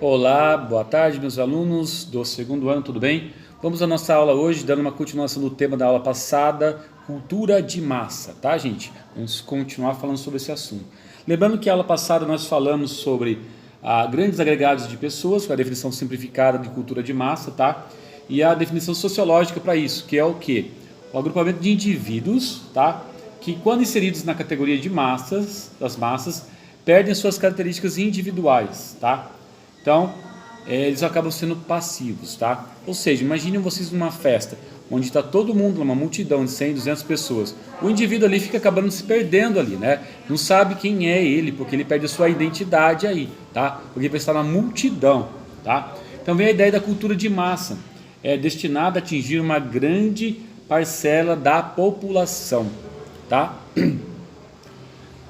Olá, boa tarde meus alunos do segundo ano, tudo bem? Vamos à nossa aula hoje, dando uma continuação do tema da aula passada, cultura de massa, tá gente? Vamos continuar falando sobre esse assunto. Lembrando que a aula passada nós falamos sobre grandes agregados de pessoas, com a definição simplificada de cultura de massa, tá? E a definição sociológica para isso, que é o quê? O agrupamento de indivíduos, tá? Que quando inseridos na categoria de massas, das massas, perdem suas características individuais, tá? Então, eles acabam sendo passivos, tá? Ou seja, imaginem vocês numa festa, onde está todo mundo, uma multidão de 100, 200 pessoas. O indivíduo ali fica acabando se perdendo ali, né? Não sabe quem é ele, porque ele perde a sua identidade aí, tá? Porque ele está na multidão, tá? Então vem a ideia da cultura de massa, destinada a atingir uma grande parcela da população, tá?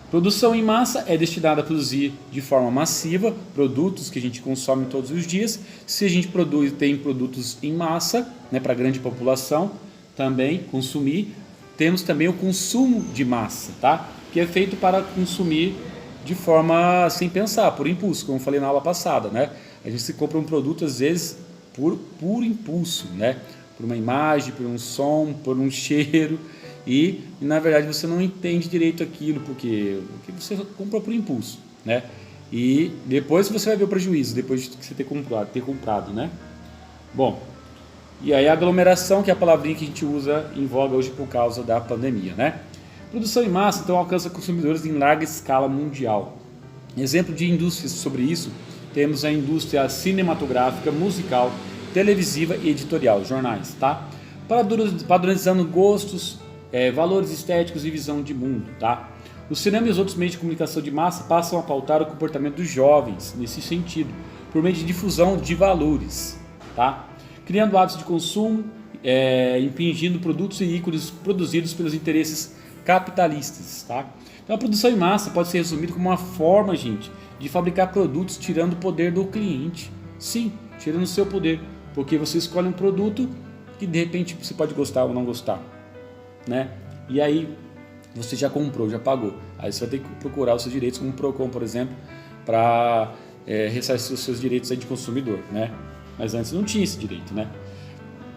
Produção em massa é destinada a produzir de forma massiva produtos que a gente consome todos os dias. Se a gente tem produtos em massa, né, para a grande população também consumir, temos também o consumo de massa, tá? Que é feito para consumir de forma sem pensar, por impulso, como eu falei na aula passada, né? A gente se compra um produto às vezes por impulso, né? Por uma imagem, por um som, por um cheiro. E na verdade você não entende direito aquilo porque você comprou por impulso, né? E depois você vai ver o prejuízo depois de você ter comprado, né? Bom, e aí a aglomeração, que é a palavrinha que a gente usa em voga hoje por causa da pandemia, né? Produção em massa então alcança consumidores em larga escala mundial. Exemplo de indústrias sobre isso, temos a indústria cinematográfica, musical, televisiva e editorial, jornais, tá? Padronizando gostos, valores estéticos e visão de mundo, tá? O cinema e os outros meios de comunicação de massa passam a pautar o comportamento dos jovens nesse sentido, por meio de difusão de valores, tá? Criando hábitos de consumo, impingindo produtos e ícones produzidos pelos interesses capitalistas, tá? Então a produção em massa pode ser resumida como uma forma, gente, de fabricar produtos tirando o poder do cliente. Sim, tirando o seu poder, porque você escolhe um produto que de repente você pode gostar ou não gostar, né? E aí você já comprou, já pagou. Aí você vai ter que procurar os seus direitos, como o Procon, por exemplo, para ressarcir os seus direitos aí de consumidor, né? Mas antes não tinha esse direito, né?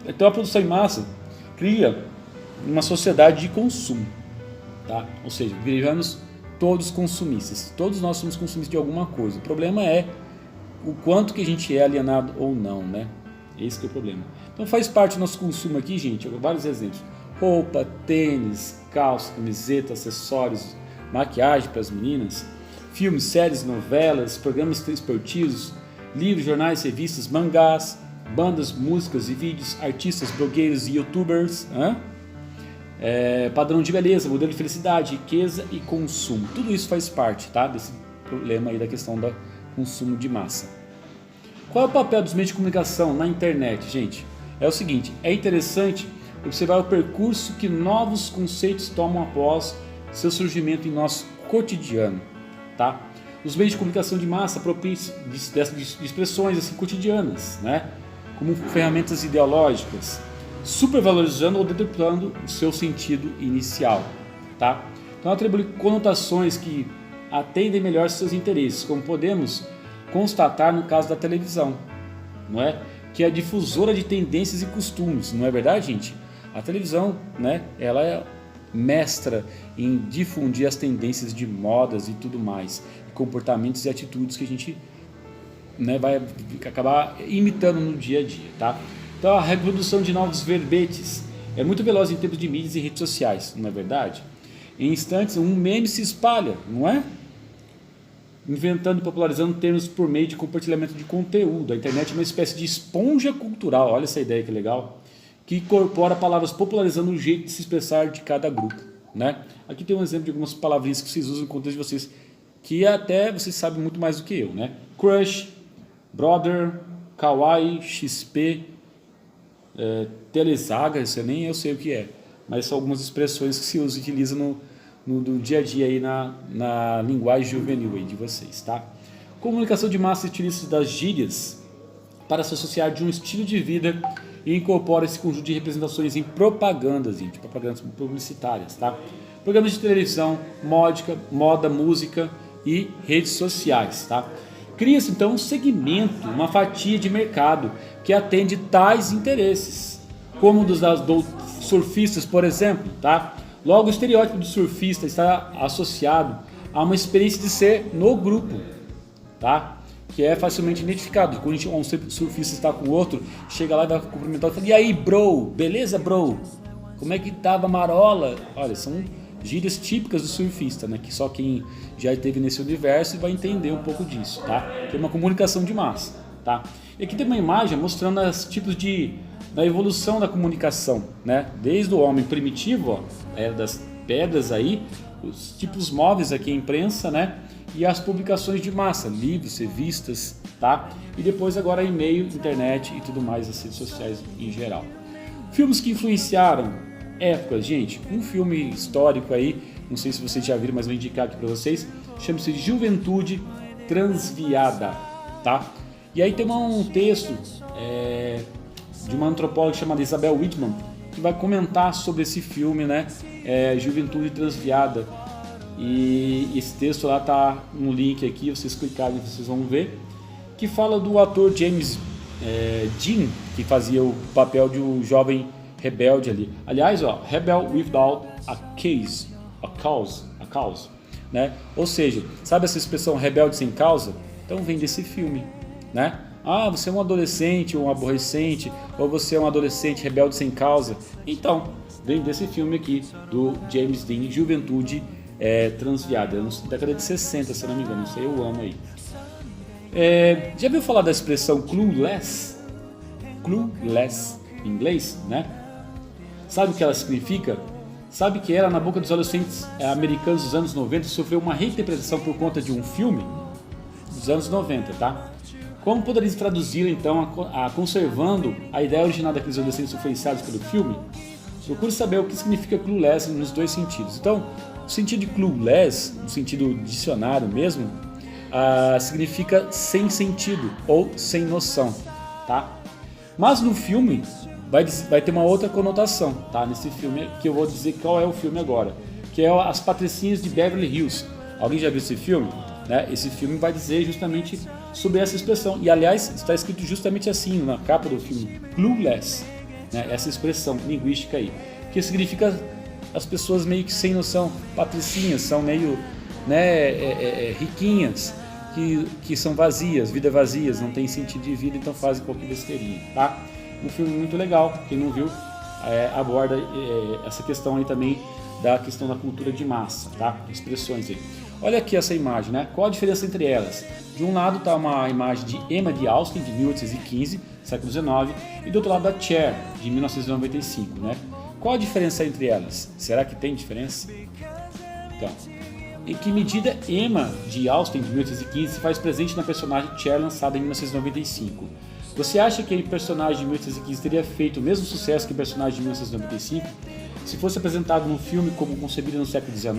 Então a produção em massa cria uma sociedade de consumo, tá? Ou seja, viramos todos consumistas. Todos nós somos consumistas de alguma coisa. O problema é o quanto que a gente é alienado ou não, né? Esse que é o problema. Então faz parte do nosso consumo aqui, gente, vários exemplos. Roupa, tênis, calça, camiseta, acessórios, maquiagem para as meninas, filmes, séries, novelas, programas esportivos, livros, jornais, revistas, mangás, bandas, músicas e vídeos, artistas, blogueiros e youtubers, padrão de beleza, modelo de felicidade, riqueza e consumo. Tudo isso faz parte, tá, desse problema aí da questão do consumo de massa. Qual é o papel dos meios de comunicação na internet, gente? É o seguinte, é interessante observar o percurso que novos conceitos tomam após seu surgimento em nosso cotidiano, tá? Os meios de comunicação de massa propícios de expressões assim, cotidianas, né? Como ferramentas ideológicas, supervalorizando ou deturpando o seu sentido inicial, tá? Então atribui conotações que atendem melhor seus interesses, como podemos constatar no caso da televisão, não é? Que é a difusora de tendências e costumes, não é verdade, gente? A televisão, né, ela é mestra em difundir as tendências de modas e tudo mais, comportamentos e atitudes que a gente, né, vai acabar imitando no dia a dia, tá? Então a reprodução de novos verbetes é muito veloz em termos de mídias e redes sociais, não é verdade? Em instantes um meme se espalha, não é? Inventando e popularizando termos por meio de compartilhamento de conteúdo. A internet é uma espécie de esponja cultural, olha essa ideia que legal, que incorpora palavras popularizando o jeito de se expressar de cada grupo, né? Aqui tem um exemplo de algumas palavrinhas que vocês usam no contexto de vocês, que até vocês sabem muito mais do que eu, né? Crush, brother, kawaii, XP, telesaga, isso nem eu sei o que é, mas são algumas expressões que se utilizam no dia a dia aí na linguagem juvenil aí de vocês, tá? Comunicação de massa utiliza das gírias para se associar de um estilo de vida e incorpora esse conjunto de representações em propagandas, gente, propagandas publicitárias, tá? Programas de televisão, moda, música e redes sociais, tá? Cria-se então um segmento, uma fatia de mercado que atende tais interesses, como o dos surfistas, por exemplo, tá? Logo, o estereótipo do surfista está associado a uma experiência de ser no grupo, tá? Que é facilmente identificado. Quando um surfista está com o outro, chega lá e vai cumprimentar e fala: e aí, bro? Beleza, bro? Como é que tava a marola? Olha, são gírias típicas do surfista, né? Que só quem já esteve nesse universo vai entender um pouco disso, tá? Tem uma comunicação de massa, tá? E aqui tem uma imagem mostrando os tipos da evolução da comunicação, né? Desde o homem primitivo, ó, era das pedras aí, os tipos móveis aqui, a imprensa, né? E as publicações de massa, livros, revistas, tá? E depois agora e-mail, internet e tudo mais, as redes sociais em geral. Filmes que influenciaram épocas, gente. Um filme histórico aí, não sei se vocês já viram, mas vou indicar aqui para vocês. Chama-se Juventude Transviada, tá? E aí tem um texto de uma antropóloga chamada Isabel Whitman, que vai comentar sobre esse filme, né? Juventude Transviada. E esse texto lá tá no link aqui, vocês clicarem vocês vão ver, que fala do ator James Dean, que fazia o papel de um jovem rebelde ali. Aliás, ó, rebel without a cause, né? Ou seja, sabe essa expressão rebelde sem causa? Então vem desse filme, né? Ah, você é um adolescente ou um aborrecente, ou você é um adolescente rebelde sem causa. Então, vem desse filme aqui, do James Dean, Juventude Transviada, década de 60, se não me engano, isso aí eu amo aí. Já ouviu falar da expressão clueless? Clueless, em inglês, né? Sabe o que ela significa? Sabe que ela, na boca dos adolescentes americanos dos anos 90, sofreu uma reinterpretação por conta de um filme dos anos 90, tá? Como poderia traduzir então conservando a ideia original daqueles adolescentes influenciados pelo filme? Procure saber o que significa clueless nos dois sentidos. Então, o sentido de clueless, no sentido dicionário mesmo, significa sem sentido ou sem noção, tá? Mas no filme vai ter uma outra conotação, tá? Nesse filme, que eu vou dizer qual é o filme agora, que é As Patricinhas de Beverly Hills. Alguém já viu esse filme? Né? Esse filme vai dizer justamente sobre essa expressão. E aliás, está escrito justamente assim na capa do filme, clueless, né? Essa expressão linguística aí, que significa as pessoas meio que sem noção, patricinhas, são meio, né, riquinhas, que são vazias, vida vazias, não tem sentido de vida, então fazem qualquer besteirinha, tá? Um filme muito legal, quem não viu, aborda essa questão aí também da questão da cultura de massa, tá? Expressões aí. Olha aqui essa imagem, né? Qual a diferença entre elas? De um lado está uma imagem de Emma de Austen, de 1815, século XIX, e do outro lado da Cher, de 1995, né? Qual a diferença entre elas? Será que tem diferença? Então, em que medida Emma de Austen, de 1815, se faz presente na personagem Cher, lançada em 1995? Você acha que o personagem de 1815 teria feito o mesmo sucesso que o personagem de 1995 se fosse apresentado num filme como concebido no século XIX?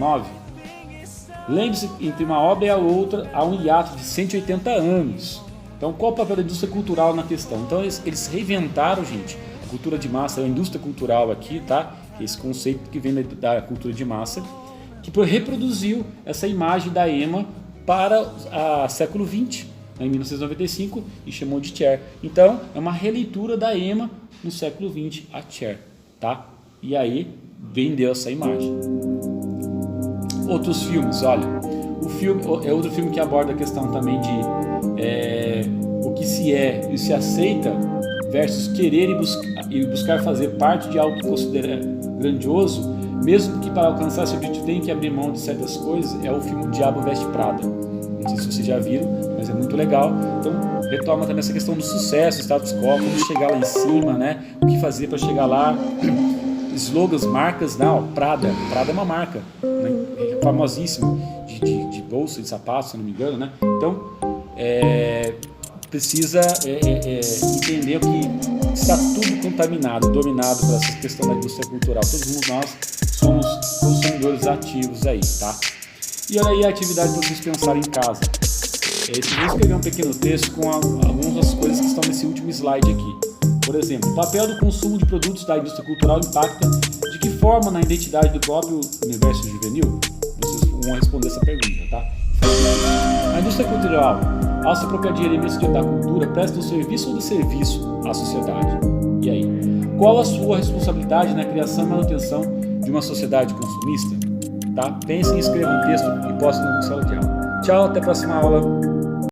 Lembre-se, entre uma obra e a outra há um hiato de 180 anos. Então, qual o papel da indústria cultural na questão? Então, eles reinventaram, gente, a cultura de massa, a indústria cultural aqui, tá? Esse conceito que vem da cultura de massa, que reproduziu essa imagem da Emma para o século XX, em 1995, e chamou de Cher. Então, é uma releitura da Emma no século XX, a Cher, tá? E aí, vendeu essa imagem. Outros filmes, olha, o filme é outro filme que aborda a questão também de o que se é e se aceita versus querer e buscar fazer parte de algo que considera grandioso, mesmo que para alcançar esse objetivo tenha que abrir mão de certas coisas. É o filme O Diabo Veste Prada. Não sei se vocês já viram, mas é muito legal. Então retoma também essa questão do sucesso, status quo, como chegar lá em cima, né? O que fazer para chegar lá. Slogans, marcas, não, Prada é uma marca, né? É famosíssima, de bolsa, de sapato, se não me engano, né? Então, precisa entender que está tudo contaminado, dominado por essa questão da indústria cultural. Todos nós somos consumidores ativos aí, tá? E olha aí a atividade para vocês pensarem em casa. Vou escrever um pequeno texto com algumas coisas que estão nesse último slide aqui. Por exemplo, o papel do consumo de produtos da indústria cultural impacta de que forma na identidade do próprio universo juvenil? Vocês vão responder essa pergunta, tá? A indústria cultural Ao se apropriar de elementos da cultura, presta um serviço ou desserviço à sociedade? E aí? Qual a sua responsabilidade na criação e manutenção de uma sociedade consumista? Tá? Pensem, escrevam um texto e postem no sala de aula. Tchau, até a próxima aula.